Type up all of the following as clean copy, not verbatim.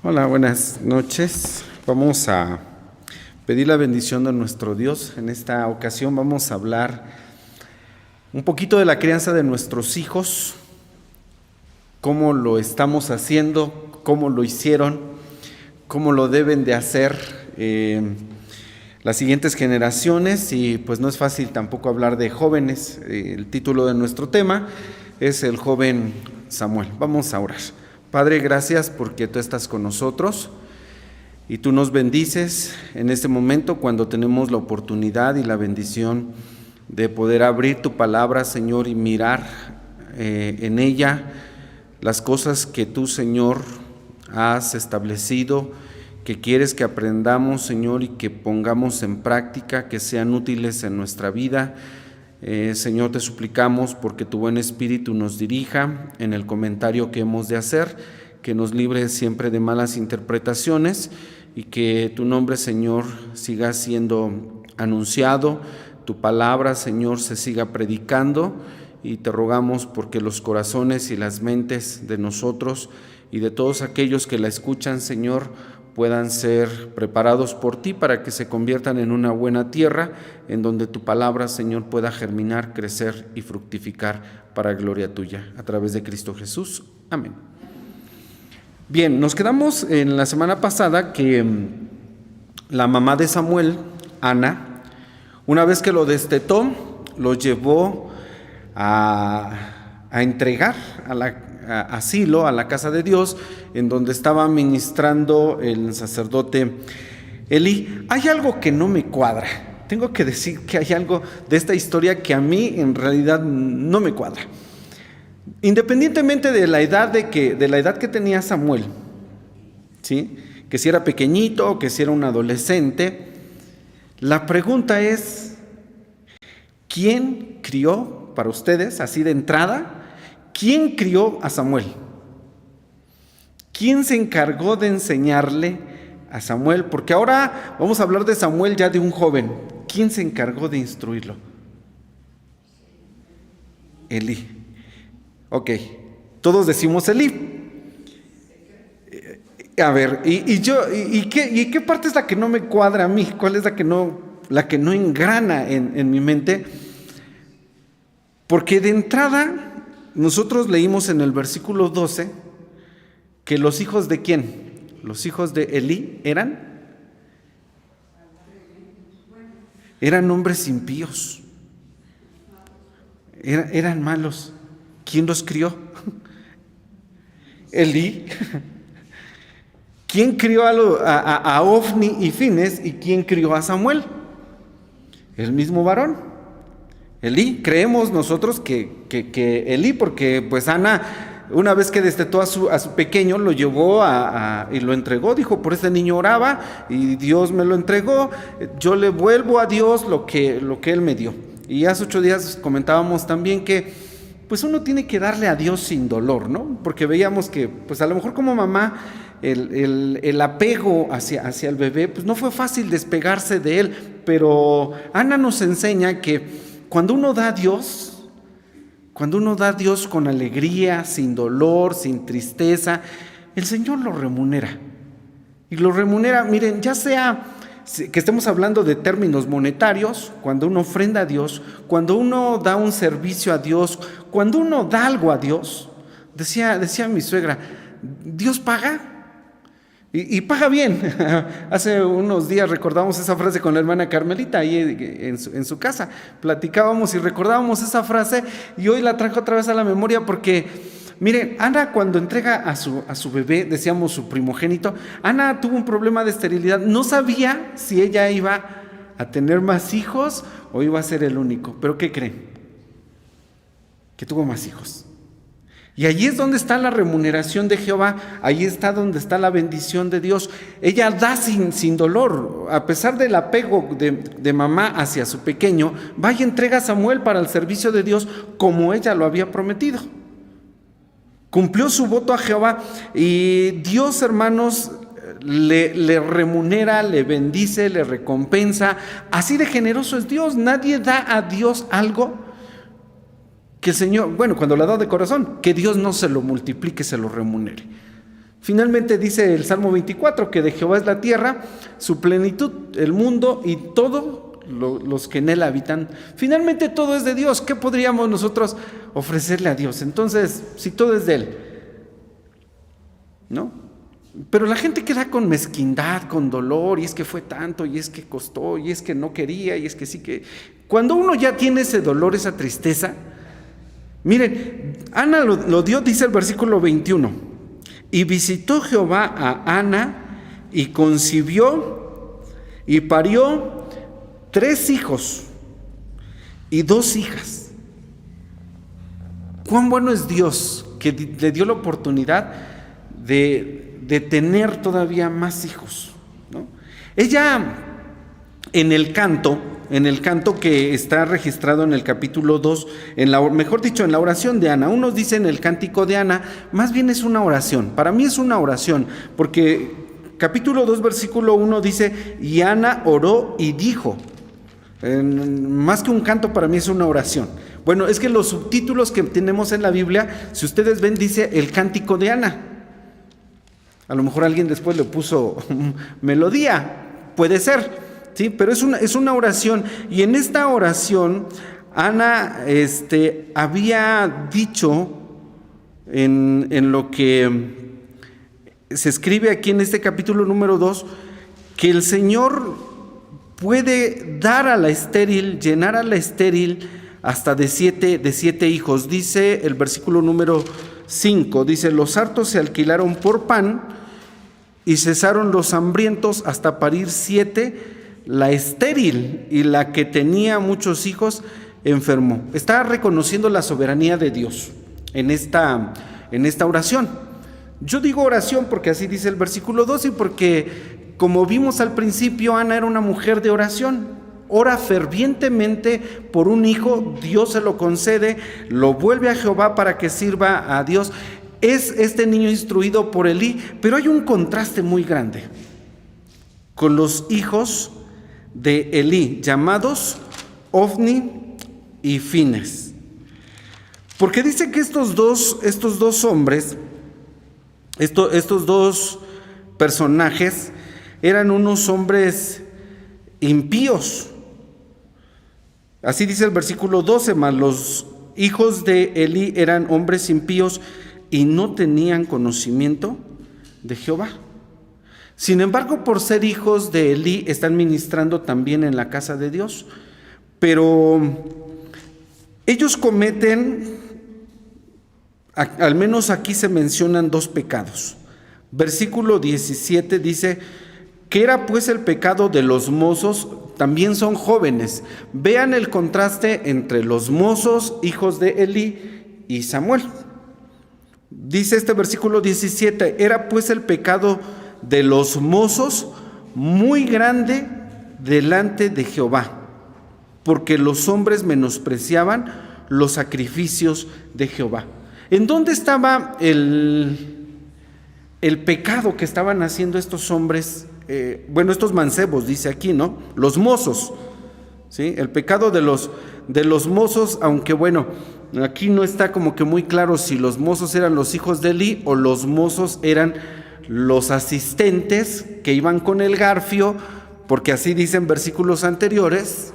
Hola, buenas noches. Vamos a pedir la bendición de nuestro Dios. En esta ocasión vamos a hablar un poquito de la crianza de nuestros hijos, cómo lo estamos haciendo, cómo lo hicieron, cómo lo deben de hacer las siguientes generaciones. Y pues no es fácil tampoco hablar de jóvenes. El título de nuestro tema es el joven Samuel. Vamos a orar. Padre, gracias porque tú estás con nosotros y tú nos bendices en este momento cuando tenemos la oportunidad y la bendición de poder abrir tu palabra, Señor, y mirar en ella las cosas que tú, Señor, has establecido, que quieres que aprendamos, Señor, y que pongamos en práctica, que sean útiles en nuestra vida. Señor, te suplicamos porque tu buen espíritu nos dirija en el comentario que hemos de hacer, que nos libre siempre de malas interpretaciones y que tu nombre, Señor, siga siendo anunciado, tu palabra, Señor, se siga predicando, y te rogamos porque los corazones y las mentes de nosotros y de todos aquellos que la escuchan, Señor, puedan ser preparados por ti para que se conviertan en una buena tierra en donde tu palabra, Señor, pueda germinar, crecer y fructificar para gloria tuya. A través de Cristo Jesús. Amén. Bien, nos quedamos en la semana pasada que la mamá de Samuel, Ana, una vez que lo destetó, lo llevó a entregar a Silo, a la casa de Dios, en donde estaba ministrando el sacerdote Elí. Hay algo que no me cuadra. Tengo que decir que hay algo de esta historia que a mí en realidad no me cuadra. Independientemente de la edad que tenía Samuel, ¿sí? Que si era pequeñito o que si era un adolescente, la pregunta es: ¿quién crió, para ustedes, así de entrada, quién crió a Samuel? ¿Quién se encargó de enseñarle a Samuel? Porque ahora vamos a hablar de Samuel ya de un joven. ¿Quién se encargó de instruirlo? Elí. Ok, todos decimos Elí. A ver, ¿y qué parte es la que no me cuadra a mí? ¿Cuál es la que no engrana en mi mente? Porque de entrada nosotros leímos en el versículo 12 que los hijos de ¿quién? Los hijos de Elí eran hombres impíos, eran malos. ¿Quién los crió? Elí. ¿Quién crió a Ofni y Fines y quién crió a Samuel? El mismo varón, Elí. Creemos nosotros que Elí, porque pues Ana, una vez que destetó a su pequeño, lo llevó y lo entregó. Dijo: por este niño oraba y Dios me lo entregó, yo le vuelvo a Dios lo que Él me dio. Y hace 8 días comentábamos también que pues uno tiene que darle a Dios sin dolor, ¿no? Porque veíamos que pues a lo mejor como mamá el apego hacia el bebé pues no fue fácil despegarse de él, pero Ana nos enseña que cuando uno da a Dios con alegría, sin dolor, sin tristeza, el Señor lo remunera. Y lo remunera, miren, ya sea que estemos hablando de términos monetarios, cuando uno ofrenda a Dios, cuando uno da un servicio a Dios, cuando uno da algo a Dios. Decía mi suegra: Dios paga y paga bien. Hace unos días recordamos esa frase con la hermana Carmelita ahí en su casa. Platicábamos y recordábamos esa frase y hoy la trajo otra vez a la memoria porque miren, Ana cuando entrega a su bebé, decíamos su primogénito, Ana tuvo un problema de esterilidad. No sabía si ella iba a tener más hijos o iba a ser el único. ¿Pero qué creen? Que tuvo más hijos. Y allí es donde está la remuneración de Jehová, allí está donde está la bendición de Dios. Ella da sin dolor, a pesar del apego de mamá hacia su pequeño, va y entrega a Samuel para el servicio de Dios como ella lo había prometido. Cumplió su voto a Jehová y Dios, hermanos, le remunera, le bendice, le recompensa. Así de generoso es Dios. Nadie da a Dios algo que el Señor, bueno, cuando le da de corazón, que Dios no se lo multiplique, se lo remunere. Finalmente dice el Salmo 24 que de Jehová es la tierra, su plenitud, el mundo y todo los que en él habitan. Finalmente todo es de Dios. ¿Qué podríamos nosotros ofrecerle a Dios? Entonces, si todo es de él, ¿no? Pero la gente queda con mezquindad, con dolor, y es que fue tanto, y es que costó, y es que no quería, y es que sí que... Cuando uno ya tiene ese dolor, esa tristeza, miren, Ana lo dio, dice el versículo 21, y visitó Jehová a Ana, y concibió, y parió 3 hijos, y 2 hijas. Cuán bueno es Dios, que le dio la oportunidad de tener todavía más hijos, ¿no? Ella, en el canto que está registrado en el capítulo 2, mejor dicho, en la oración de Ana, unos dicen el cántico de Ana, más bien es una oración. Para mí es una oración, porque capítulo 2, versículo 1 dice, y Ana oró y dijo. Más que un canto, para mí es una oración. Bueno, es que los subtítulos que tenemos en la Biblia, si ustedes ven, dice el cántico de Ana. A lo mejor alguien después le puso melodía, puede ser, ¿sí? Pero es una oración. Y en esta oración, Ana había dicho en lo que se escribe aquí en este capítulo número 2, que el Señor puede dar a la estéril, llenar a la estéril hasta de 7 hijos. Dice el versículo número 5, dice, los hartos se alquilaron por pan y cesaron los hambrientos hasta parir 7, la estéril y la que tenía muchos hijos enfermó. Está reconociendo la soberanía de Dios en esta oración. Yo digo oración porque así dice el versículo 2 y porque, como vimos al principio, Ana era una mujer de oración. Ora fervientemente por un hijo, Dios se lo concede, lo vuelve a Jehová para que sirva a Dios. Es este niño instruido por Elí, pero hay un contraste muy grande con los hijos de Elí, llamados Ofni y Fines. Porque dice que estos dos hombres, estos dos personajes, eran unos hombres impíos. Así dice el versículo 12, mas los hijos de Elí eran hombres impíos y no tenían conocimiento de Jehová. Sin embargo, por ser hijos de Elí, están ministrando también en la casa de Dios. Pero ellos cometen, al menos aquí se mencionan 2 pecados. Versículo 17 dice, ¿qué era pues el pecado de los mozos? También son jóvenes. Vean el contraste entre los mozos, hijos de Elí, y Samuel. Dice este versículo 17, era pues el pecado de los mozos muy grande delante de Jehová, porque los hombres menospreciaban los sacrificios de Jehová. ¿En dónde estaba el pecado que estaban haciendo estos hombres? Estos mancebos, dice aquí, ¿no? Los mozos, ¿sí? El pecado de los mozos, aunque bueno, aquí no está como que muy claro si los mozos eran los hijos de Elí o los mozos eran los asistentes que iban con el garfio, porque así dicen versículos anteriores.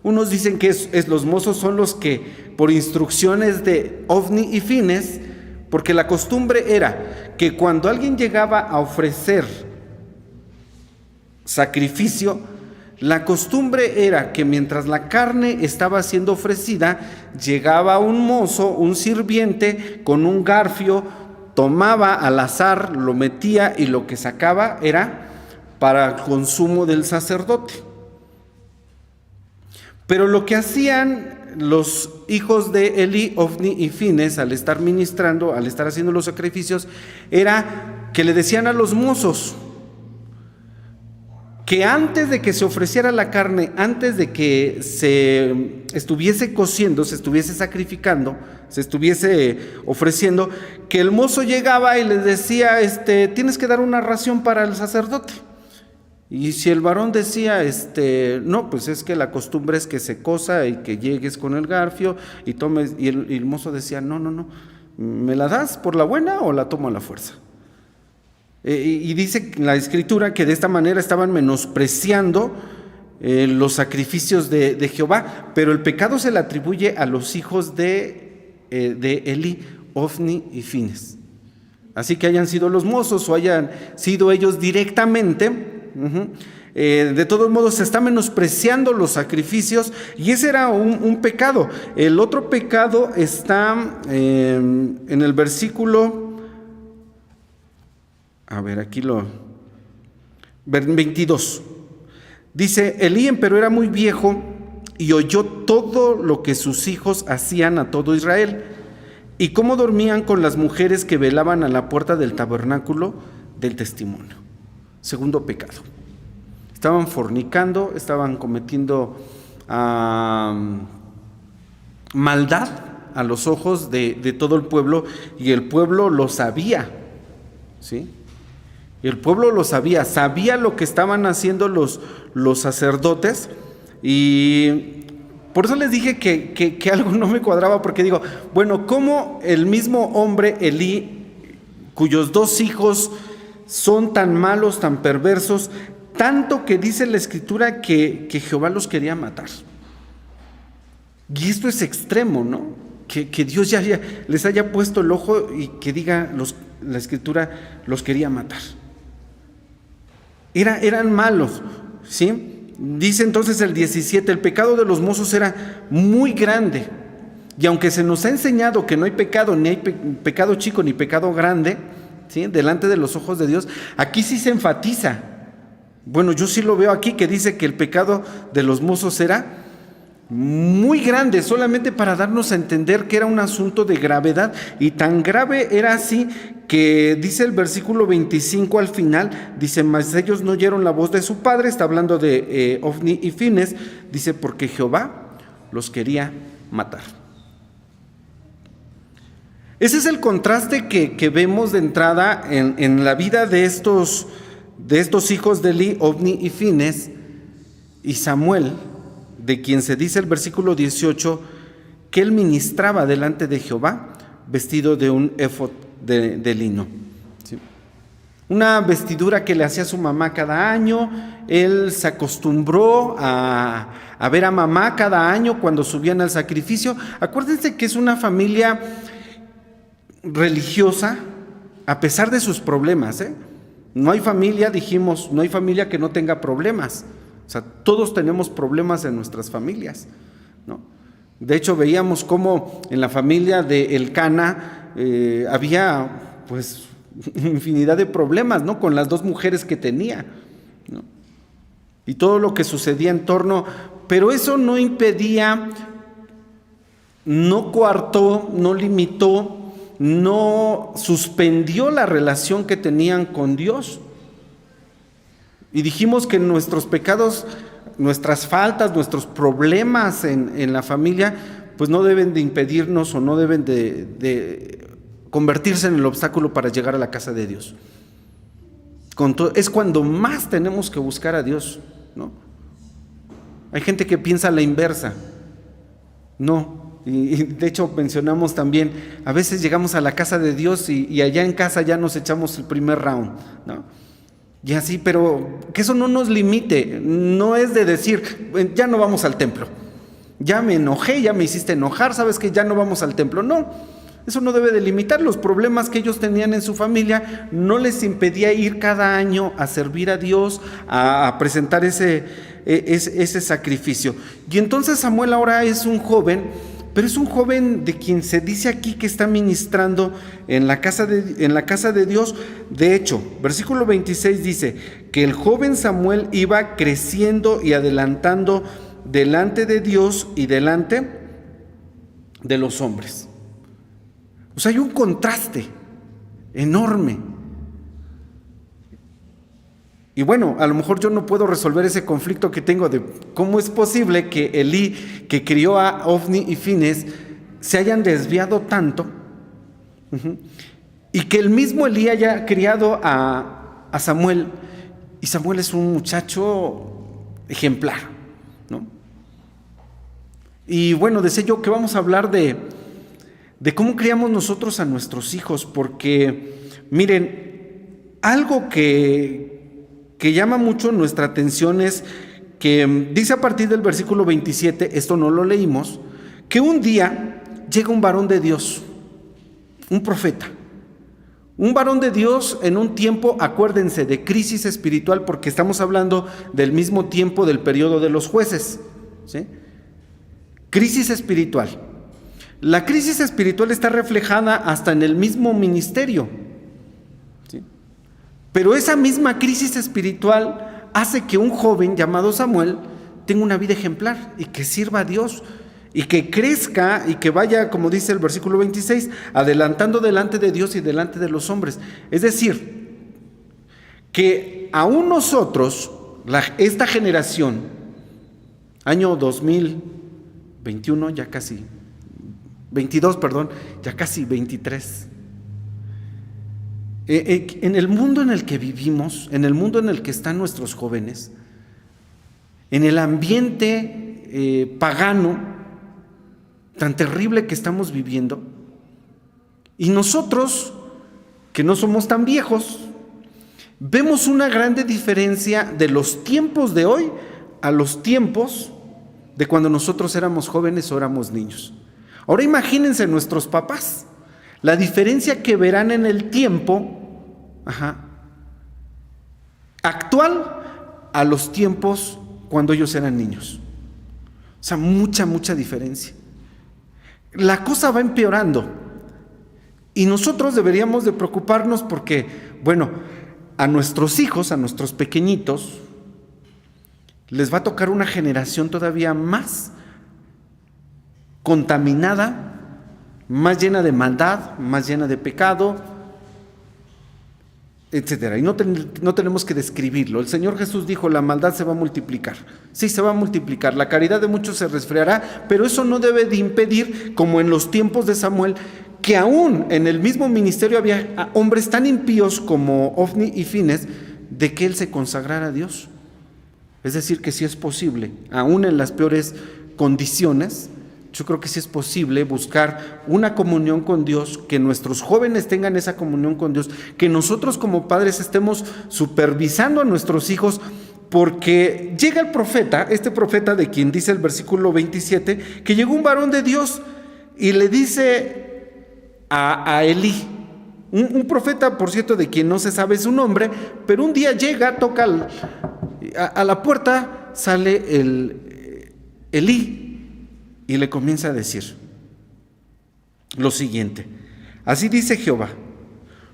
Unos dicen que los mozos son los que, por instrucciones de Ofni y Fines, porque la costumbre era que cuando alguien llegaba a ofrecer sacrificio, la costumbre era que mientras la carne estaba siendo ofrecida, llegaba un mozo, un sirviente, con un garfio, tomaba al azar, lo metía y lo que sacaba era para el consumo del sacerdote. Pero lo que hacían los hijos de Elí, Ofni y Fines, al estar ministrando, al estar haciendo los sacrificios, era que le decían a los mozos que antes de que se ofreciera la carne, antes de que se estuviese cociendo, se estuviese sacrificando, se estuviese ofreciendo, que el mozo llegaba y les decía, tienes que dar una ración para el sacerdote. Y si el varón decía, no, pues es que la costumbre es que se cosa y que llegues con el garfio y tomes, y el mozo decía, no, ¿me la das por la buena o la tomo a la fuerza? Y dice la Escritura que de esta manera estaban menospreciando los sacrificios de Jehová, pero el pecado se le atribuye a los hijos de Elí, Ofni y Fines. Así que hayan sido los mozos o hayan sido ellos directamente, de todos modos se está menospreciando los sacrificios, y ese era un pecado. El otro pecado está en el versículo, aquí 22. Dice: Elí empero era muy viejo y oyó todo lo que sus hijos hacían a todo Israel, y cómo dormían con las mujeres que velaban a la puerta del tabernáculo del testimonio. Segundo pecado. Estaban fornicando, estaban cometiendo maldad a los ojos de todo el pueblo, y el pueblo lo sabía, ¿sí? El pueblo lo sabía lo que estaban haciendo los sacerdotes, y por eso les dije que algo no me cuadraba, porque digo, bueno, ¿cómo el mismo hombre Elí, cuyos dos hijos son tan malos, tan perversos, tanto que dice la Escritura que Jehová los quería matar? Y esto es extremo, ¿no? Que Dios ya les haya puesto el ojo y que diga la Escritura los quería matar. Eran malos, ¿sí? Dice entonces el 17: el pecado de los mozos era muy grande, y aunque se nos ha enseñado que no hay pecado, ni hay pecado chico ni pecado grande, ¿sí?, delante de los ojos de Dios, aquí sí se enfatiza. Bueno, yo sí lo veo aquí, que dice que el pecado de los mozos era muy grande, solamente para darnos a entender que era un asunto de gravedad, y tan grave era así que dice el versículo 25 al final, dice: mas ellos no oyeron la voz de su padre. Está hablando de Ofni y Fines, dice, porque Jehová los quería matar. Ese es el contraste que vemos de entrada en la vida de estos hijos de Elí, Ofni y Fines, y Samuel, de quien se dice el versículo 18 que él ministraba delante de Jehová vestido de un éfod de lino, ¿sí? Una vestidura que le hacía su mamá cada año. Él se acostumbró a ver a mamá cada año cuando subían al sacrificio. Acuérdense que es una familia religiosa a pesar de sus problemas, ¿eh? No hay familia, dijimos, no hay familia que no tenga problemas. O sea, todos tenemos problemas en nuestras familias, ¿no? De hecho, veíamos cómo en la familia de Elcana había pues infinidad de problemas, ¿no?, con las dos mujeres que tenía, ¿no?, y todo lo que sucedía en torno. Pero eso no impedía, no coartó, no limitó, no suspendió la relación que tenían con Dios. Y dijimos que nuestros pecados, nuestras faltas, nuestros problemas en la familia, pues no deben de impedirnos o no deben de convertirse en el obstáculo para llegar a la casa de Dios. Es cuando más tenemos que buscar a Dios, ¿no? Hay gente que piensa la inversa. No, y de hecho mencionamos también, a veces llegamos a la casa de Dios y allá en casa ya nos echamos el primer round, ¿no? Y así, pero que eso no nos limite. No es de decir, ya no vamos al templo, ya me enojé, ya me hiciste enojar, sabes que ya no vamos al templo. No, eso no debe de limitar. Los problemas que ellos tenían en su familia no les impedía ir cada año a servir a Dios, a presentar ese sacrificio. Y entonces Samuel ahora es un joven, pero es un joven de quien se dice aquí que está ministrando en la casa de Dios. De hecho, versículo 26 dice que el joven Samuel iba creciendo y adelantando delante de Dios y delante de los hombres. O sea, hay un contraste enorme. Y bueno, a lo mejor yo no puedo resolver ese conflicto que tengo de cómo es posible que Elí, que crió a Ofni y Fines, se hayan desviado tanto, y que el mismo Elí haya criado a Samuel, y Samuel es un muchacho ejemplar, ¿no? Y bueno, decía yo que vamos a hablar de cómo criamos nosotros a nuestros hijos, porque miren, algo que llama mucho nuestra atención es que dice a partir del versículo 27, esto no lo leímos, que un día llega un varón de Dios, un profeta. Un varón de Dios en un tiempo, acuérdense, de crisis espiritual, porque estamos hablando del mismo tiempo del periodo de los jueces, ¿sí? Crisis espiritual. La crisis espiritual está reflejada hasta en el mismo ministerio, ¿sí? Pero esa misma crisis espiritual hace que un joven llamado Samuel tenga una vida ejemplar y que sirva a Dios y que crezca y que vaya, como dice el versículo 26, adelantando delante de Dios y delante de los hombres. Es decir, que aún nosotros, esta generación, año 2021, ya casi, 22, perdón, ya casi 23. En el mundo en el que vivimos, en el mundo en el que están nuestros jóvenes, en el ambiente pagano, tan terrible que estamos viviendo, y nosotros, que no somos tan viejos, vemos una grande diferencia de los tiempos de hoy a los tiempos de cuando nosotros éramos jóvenes o éramos niños. Ahora imagínense nuestros papás, la diferencia que verán en el tiempo actual a los tiempos cuando ellos eran niños. O sea, mucha diferencia. La cosa va empeorando y nosotros deberíamos de preocuparnos porque, bueno, a nuestros hijos, a nuestros pequeñitos, les va a tocar una generación todavía más contaminada, más llena de maldad, más llena de pecado, etcétera. Y no tenemos que describirlo. El Señor Jesús dijo, la maldad se va a multiplicar. Sí, se va a multiplicar. La caridad de muchos se resfriará, pero eso no debe de impedir, como en los tiempos de Samuel, que aún en el mismo ministerio había hombres tan impíos como Ofni y Fines, de que él se consagrara a Dios. Es decir, que sí es posible, aún en las peores condiciones, yo creo que sí es posible buscar una comunión con Dios, que nuestros jóvenes tengan esa comunión con Dios, que nosotros como padres estemos supervisando a nuestros hijos, porque llega el profeta, este profeta de quien dice el versículo 27, que llegó un varón de Dios y le dice a Elí, un profeta, por cierto, de quien no se sabe su nombre, pero un día llega, toca a la puerta, sale Elí, y le comienza a decir lo siguiente: así dice Jehová,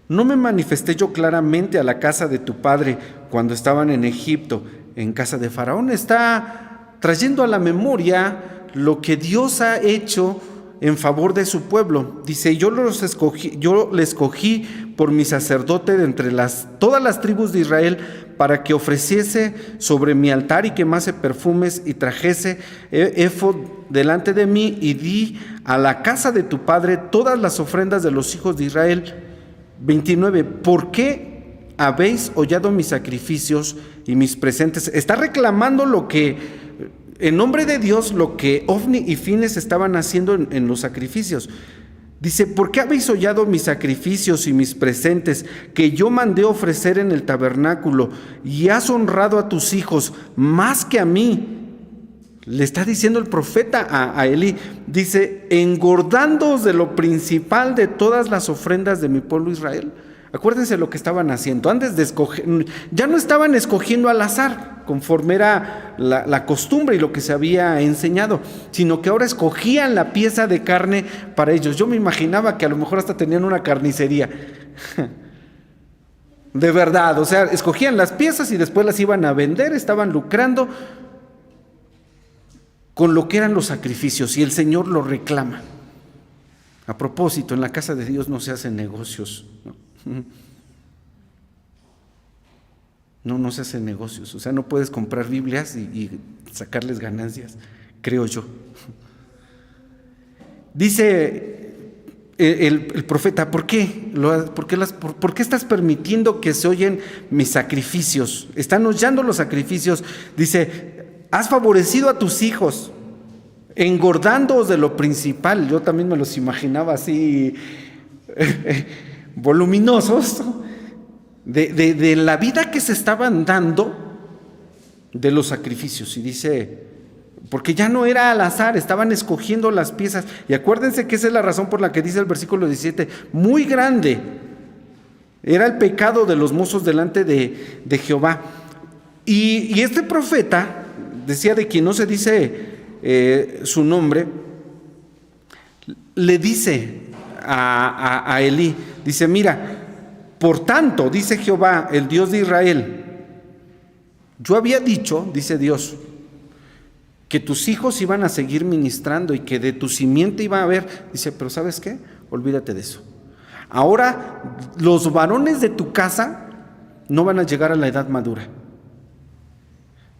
¿no me manifesté yo claramente a la casa de tu padre cuando estaban en Egipto, en casa de Faraón? Está trayendo a la memoria lo que Dios ha hecho en favor de su pueblo. Dice, yo le escogí por mi sacerdote de entre todas las tribus de Israel, para que ofreciese sobre mi altar y quemase perfumes y trajese éfod delante de mí, y di a la casa de tu padre todas las ofrendas de los hijos de Israel. 29. ¿Por qué habéis hollado mis sacrificios y mis presentes? Está reclamando lo que, en nombre de Dios, lo que Ofni y Fines estaban haciendo en los sacrificios. Dice, ¿por qué habéis hollado mis sacrificios y mis presentes que yo mandé ofrecer en el tabernáculo, y has honrado a tus hijos más que a mí? Le está diciendo el profeta a Elí, dice, engordándoos de lo principal de todas las ofrendas de mi pueblo Israel. Acuérdense lo que estaban haciendo. Antes de escoger, ya no estaban escogiendo al azar, conforme era la costumbre y lo que se había enseñado, sino que ahora escogían la pieza de carne para ellos. Yo me imaginaba que a lo mejor hasta tenían una carnicería. De verdad, o sea, escogían las piezas y después las iban a vender, estaban lucrando con lo que eran los sacrificios, y el Señor lo reclama. A propósito, en la casa de Dios no se hacen negocios, no se hacen negocios. O sea, no puedes comprar Biblias y sacarles ganancias, creo yo. Dice el profeta, ¿por qué? ¿Por qué estás permitiendo que se oyen mis sacrificios? Están hollando los sacrificios. Dice, has favorecido a tus hijos, engordándoos de lo principal. Yo también me los imaginaba así voluminosos. de la vida que se estaban dando de los sacrificios. Y dice, porque ya no era al azar, estaban escogiendo las piezas. Y acuérdense que esa es la razón por la que dice el versículo 17, muy grande era el pecado de los mozos delante de Jehová. Y este profeta, decía, de quien no se dice su nombre, le dice a Elí, dice, mira, por tanto, dice Jehová, el Dios de Israel, yo había dicho, dice Dios, que tus hijos iban a seguir ministrando y que de tu simiente iba a haber, dice, pero ¿sabes qué? Olvídate de eso. Ahora los varones de tu casa no van a llegar a la edad madura.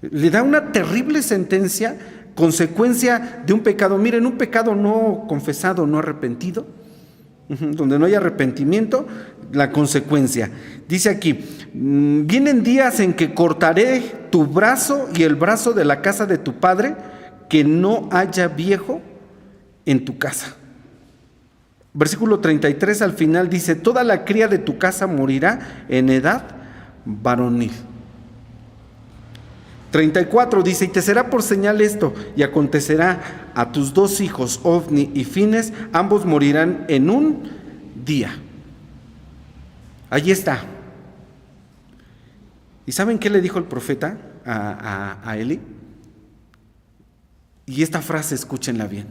Le da una terrible sentencia, consecuencia de un pecado. Miren, un pecado no confesado, no arrepentido, donde no hay arrepentimiento, la consecuencia. Dice aquí, vienen días en que cortaré tu brazo y el brazo de la casa de tu padre, que no haya viejo en tu casa. Versículo 33 al final dice, toda la cría de tu casa morirá en edad varonil. 34 dice, y te será por señal esto, y acontecerá a tus dos hijos, Ofni y Fines, ambos morirán en un día. Allí está. ¿Y saben qué le dijo el profeta a Elí? Y esta frase, escúchenla bien.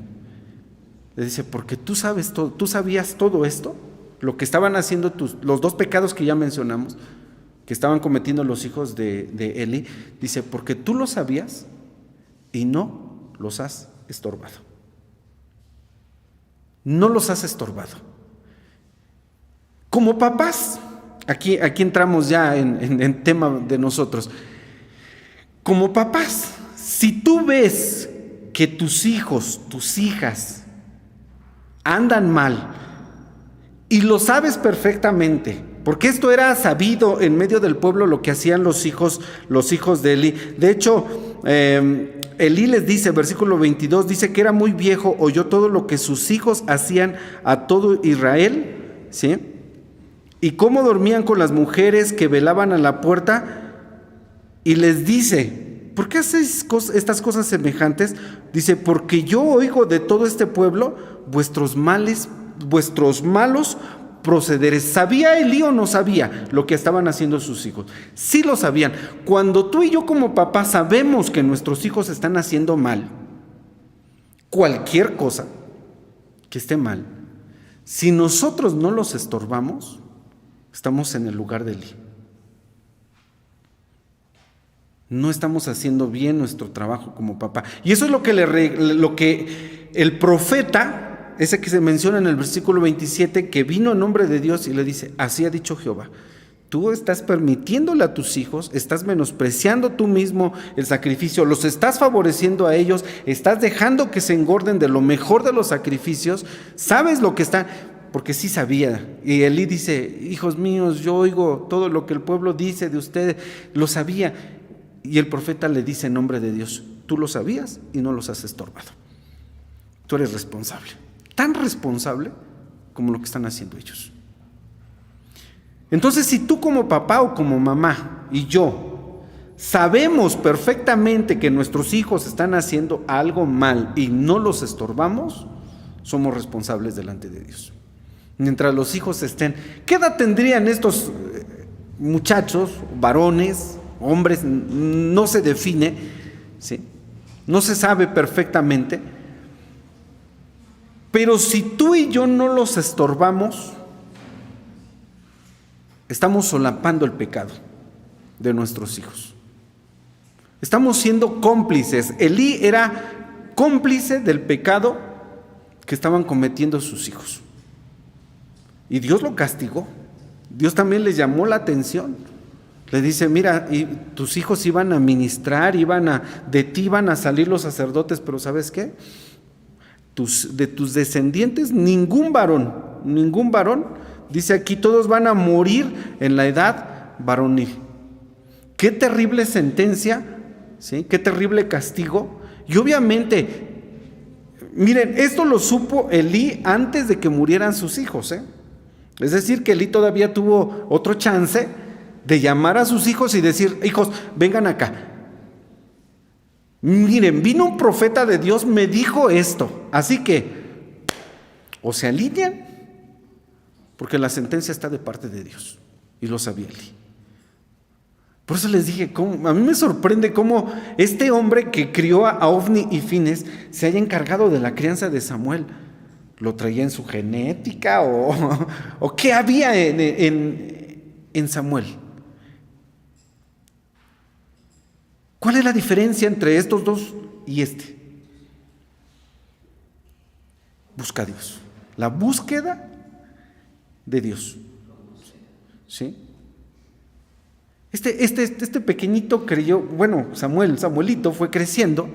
Le dice, porque tú sabes todo, tú sabías todo esto, lo que estaban haciendo los dos pecados que ya mencionamos, que estaban cometiendo los hijos de Elí, dice, porque tú lo sabías y no los has estorbado. No los has estorbado. Como papás, aquí entramos ya en tema de nosotros. Como papás, si tú ves que tus hijos, tus hijas andan mal y lo sabes perfectamente, porque esto era sabido en medio del pueblo lo que hacían los hijos de Elí. De hecho, Elí les dice, versículo 22, dice que era muy viejo, oyó todo lo que sus hijos hacían a todo Israel, ¿sí? Y cómo dormían con las mujeres que velaban a la puerta, y les dice, ¿por qué hacéis estas cosas semejantes? Dice, porque yo oigo de todo este pueblo vuestros malos procederes. ¿Sabía Elí o no sabía lo que estaban haciendo sus hijos? Sí lo sabían. Cuando tú y yo como papá sabemos que nuestros hijos están haciendo mal, cualquier cosa que esté mal, si nosotros no los estorbamos, estamos en el lugar de Elí. No estamos haciendo bien nuestro trabajo como papá. Y eso es lo que el profeta, ese que se menciona en el versículo 27, que vino en nombre de Dios y le dice, así ha dicho Jehová, tú estás permitiéndole a tus hijos, estás menospreciando tú mismo el sacrificio, los estás favoreciendo a ellos, estás dejando que se engorden de lo mejor de los sacrificios, sabes lo que está, porque sí sabía. Y Elí dice, hijos míos, yo oigo todo lo que el pueblo dice de ustedes, lo sabía. Y el profeta le dice en nombre de Dios, tú lo sabías y no los has estorbado. Tú eres responsable. Tan responsable como lo que están haciendo ellos. Entonces, si tú como papá o como mamá y yo sabemos perfectamente que nuestros hijos están haciendo algo mal y no los estorbamos, somos responsables delante de Dios. Mientras los hijos estén, ¿qué edad tendrían estos muchachos, varones, hombres? No se define, ¿sí? No se sabe perfectamente. Pero si tú y yo no los estorbamos, estamos solapando el pecado de nuestros hijos. Estamos siendo cómplices. Elí era cómplice del pecado que estaban cometiendo sus hijos. Y Dios lo castigó. Dios también les llamó la atención. Le dice, mira, y tus hijos iban a ministrar, de ti iban a salir los sacerdotes, pero ¿sabes qué? De tus descendientes, ningún varón, dice aquí, todos van a morir en la edad varonil. Qué terrible sentencia, ¿sí? Qué terrible castigo. Y obviamente, miren, esto lo supo Elí antes de que murieran sus hijos, ¿eh? Es decir, que Elí todavía tuvo otro chance de llamar a sus hijos y decir: hijos, vengan acá. Miren, vino un profeta de Dios, me dijo esto. Así que, o se alinean, porque la sentencia está de parte de Dios. Y lo sabía Eli. Por eso les dije, a mí me sorprende cómo este hombre que crió a Ofni y Fines se haya encargado de la crianza de Samuel. ¿Lo traía en su genética o qué había en Samuel? ¿Cuál es la diferencia entre estos dos y este? Busca a Dios. La búsqueda de Dios. ¿Sí? Este pequeñito creyó, Samuelito fue creciendo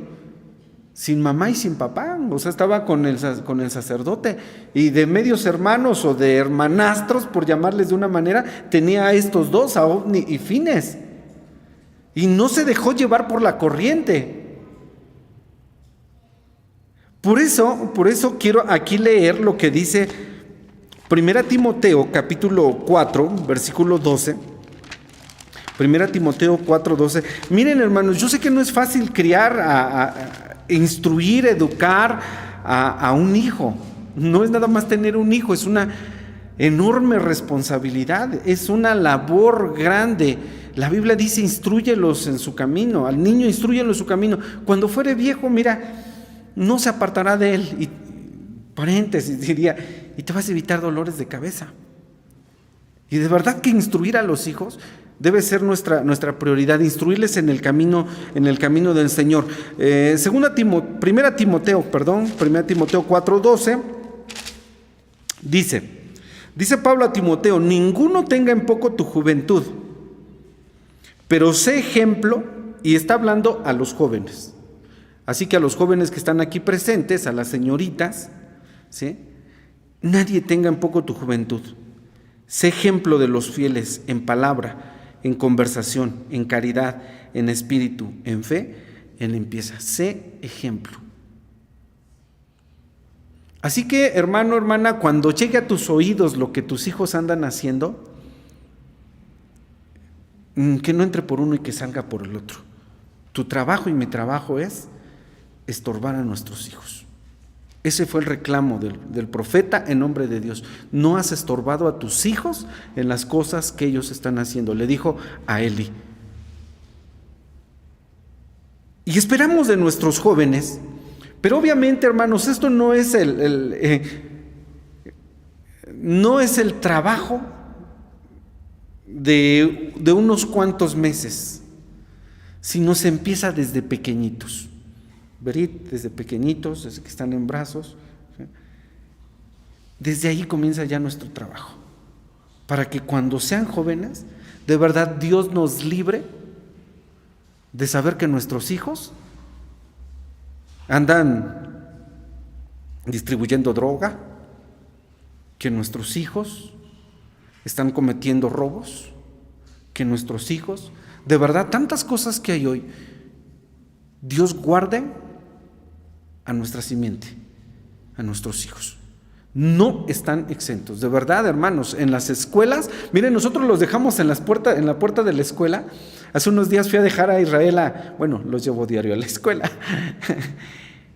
sin mamá y sin papá. O sea, estaba con el sacerdote, y de medios hermanos o de hermanastros, por llamarles de una manera, tenía a estos dos, a Ofni y Fines. Y no se dejó llevar por la corriente. Por eso quiero aquí leer lo que dice 1 Timoteo capítulo 4, versículo 12. 1 Timoteo 4, 12. Miren, hermanos, yo sé que no es fácil criar, instruir, educar a un hijo. No es nada más tener un hijo, es una enorme responsabilidad, es una labor grande. La Biblia dice: instrúyelos en su camino, al niño instrúyelo en su camino. Cuando fuere viejo, mira, no se apartará de él. Y paréntesis diría: y te vas a evitar dolores de cabeza. Y de verdad que instruir a los hijos debe ser nuestra prioridad, instruirles en el camino del Señor. 1 Timoteo 4:12 dice Pablo a Timoteo: ninguno tenga en poco tu juventud, pero sé ejemplo. Y está hablando a los jóvenes. Así que a los jóvenes que están aquí presentes, a las señoritas, ¿sí? Nadie tenga en poco tu juventud. Sé ejemplo de los fieles en palabra, en conversación, en caridad, en espíritu, en fe, en limpieza. Sé ejemplo. Así que, hermano, hermana, cuando llegue a tus oídos lo que tus hijos andan haciendo, que no entre por uno y que salga por el otro. Tu trabajo y mi trabajo es estorbar a nuestros hijos. Ese fue el reclamo del profeta en nombre de Dios. No has estorbado a tus hijos en las cosas que ellos están haciendo, le dijo a Eli. Y esperamos de nuestros jóvenes, pero obviamente, hermanos, esto no es no es el trabajo de unos cuantos meses, sino se empieza desde pequeñitos. Desde pequeñitos, desde que están en brazos, ¿sí? Desde ahí comienza ya nuestro trabajo, para que cuando sean jóvenes, de verdad Dios nos libre de saber que nuestros hijos andan distribuyendo droga, que nuestros hijos están cometiendo robos, que nuestros hijos, de verdad, tantas cosas que hay hoy, Dios guarde a nuestra simiente, a nuestros hijos. No están exentos, de verdad, hermanos. En las escuelas, miren, nosotros los dejamos en la puerta de la escuela. Hace unos días fui a dejar a Israel los llevo diario a la escuela.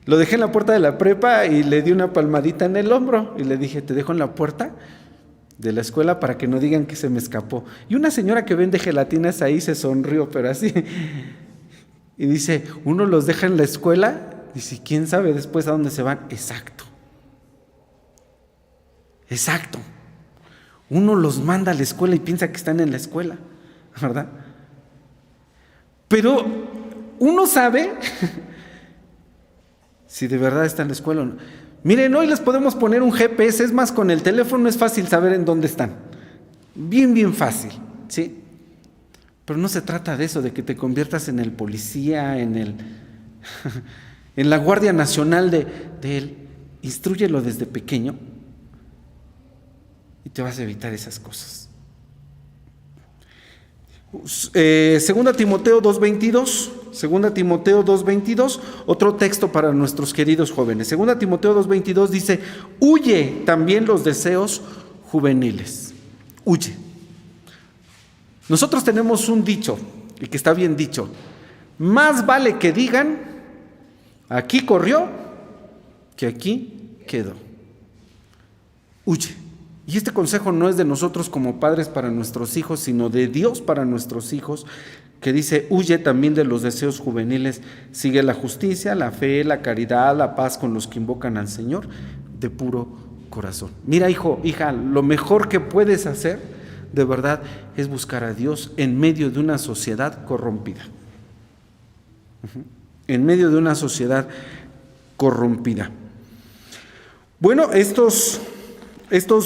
Lo dejé en la puerta de la prepa y le di una palmadita en el hombro y le dije: te dejo en la puerta de la escuela para que no digan que se me escapó. Y una señora que vende gelatinas ahí se sonrió, pero así. Y dice: uno los deja en la escuela, dice, ¿quién sabe después a dónde se van? Exacto. Uno los manda a la escuela y piensa que están en la escuela, ¿verdad? Pero uno sabe si de verdad está en la escuela o no. Miren, hoy les podemos poner un GPS, es más, con el teléfono es fácil saber en dónde están. Bien fácil, ¿sí? Pero no se trata de eso, de que te conviertas en el policía, en la Guardia Nacional de él. Instrúyelo desde pequeño y te vas a evitar esas cosas. 2 Timoteo 2:22, otro texto para nuestros queridos jóvenes. 2 Timoteo 2:22 dice: huye también los deseos juveniles. Huye. Nosotros tenemos un dicho, y que está bien dicho: más vale que digan, aquí corrió, que aquí quedó. Huye. Y este consejo no es de nosotros como padres para nuestros hijos, sino de Dios para nuestros hijos, que dice: huye también de los deseos juveniles, sigue la justicia, la fe, la caridad, la paz con los que invocan al Señor de puro corazón. Mira, hijo, hija, lo mejor que puedes hacer, de verdad, es buscar a Dios en medio de una sociedad corrompida. En medio de una sociedad corrompida. Bueno, estos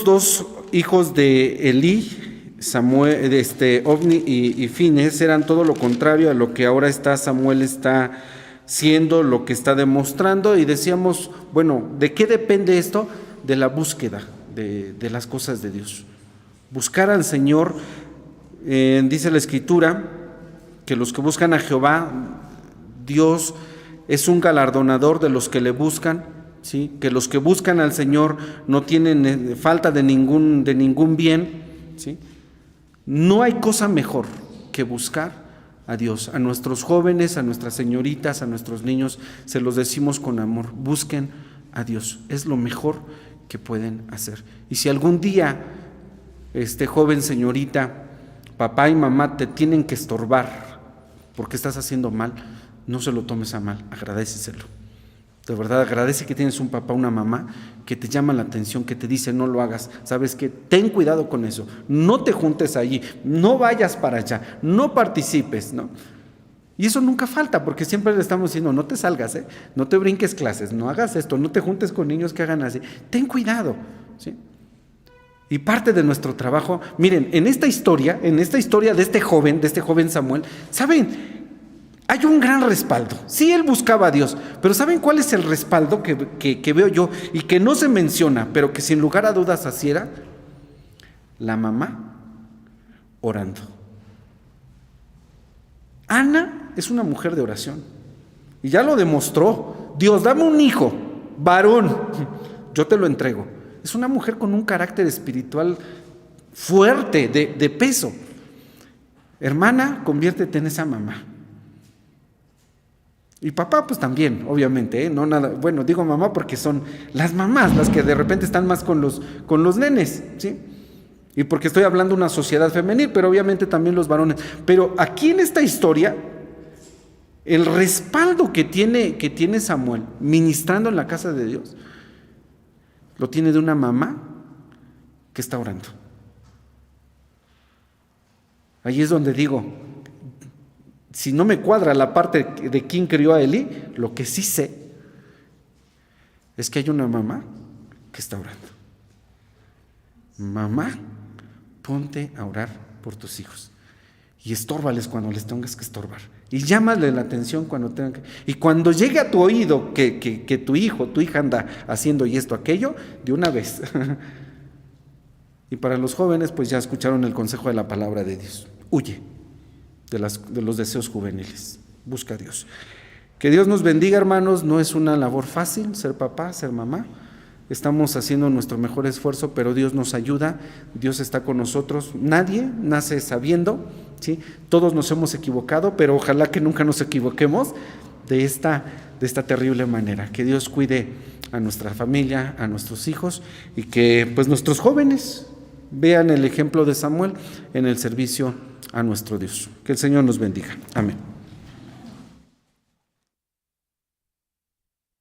dos hijos de Elí, Samuel, Ofni y Fines, eran todo lo contrario a lo que ahora Samuel está siendo, lo que está demostrando. Y decíamos, bueno, ¿de qué depende esto? De la búsqueda de las cosas de Dios. Buscar al Señor, dice la Escritura, que los que buscan a Jehová, Dios es un galardonador de los que le buscan, ¿sí? Que los que buscan al Señor no tienen falta de ningún bien, ¿sí? No hay cosa mejor que buscar a Dios. A nuestros jóvenes, a nuestras señoritas, a nuestros niños, se los decimos con amor: busquen a Dios, es lo mejor que pueden hacer. Y si algún día, joven, señorita, papá y mamá te tienen que estorbar porque estás haciendo mal, no se lo tomes a mal, agradéceselo. De verdad, agradece que tienes un papá, una mamá que te llama la atención, que te dice: no lo hagas. ¿Sabes qué? Ten cuidado con eso. No te juntes allí, no vayas para allá, no participes, ¿no? Y eso nunca falta, porque siempre le estamos diciendo: no te salgas, no te brinques clases, no hagas esto, no te juntes con niños que hagan así. Ten cuidado, ¿sí? Y parte de nuestro trabajo, miren, en esta historia de este joven Samuel, ¿saben? Hay un gran respaldo. Sí, él buscaba a Dios, pero ¿saben cuál es el respaldo que veo yo y que no se menciona, pero que sin lugar a dudas así era? La mamá orando. Ana es una mujer de oración y ya lo demostró. Dios, dame un hijo, varón, yo te lo entrego. Es una mujer con un carácter espiritual fuerte, de peso. Hermana, conviértete en esa mamá. Y papá, pues también, obviamente, no nada. Bueno, digo mamá porque son las mamás las que de repente están más con los nenes, ¿sí? Y porque estoy hablando de una sociedad femenil, pero obviamente también los varones. Pero aquí en esta historia, el respaldo que tiene Samuel ministrando en la casa de Dios, lo tiene de una mamá que está orando. Ahí es donde digo, si no me cuadra la parte de quién crió a Elí, lo que sí sé es que hay una mamá que está orando. Mamá, ponte a orar por tus hijos y estórbales cuando les tengas que estorbar, y llámale la atención cuando tengan que, y cuando llegue a tu oído que tu hijo, tu hija anda haciendo y esto, aquello, de una vez. Y para los jóvenes, pues ya escucharon el consejo de la palabra de Dios: huye de los deseos juveniles, busca a Dios. Que Dios nos bendiga, hermanos. No es una labor fácil ser papá, ser mamá. Estamos haciendo nuestro mejor esfuerzo, pero Dios nos ayuda, Dios está con nosotros. Nadie nace sabiendo, ¿sí? Todos nos hemos equivocado, pero ojalá que nunca nos equivoquemos de esta terrible manera. Que Dios cuide a nuestra familia, a nuestros hijos, y que pues nuestros jóvenes vean el ejemplo de Samuel en el servicio a nuestro Dios. Que el Señor nos bendiga. Amén.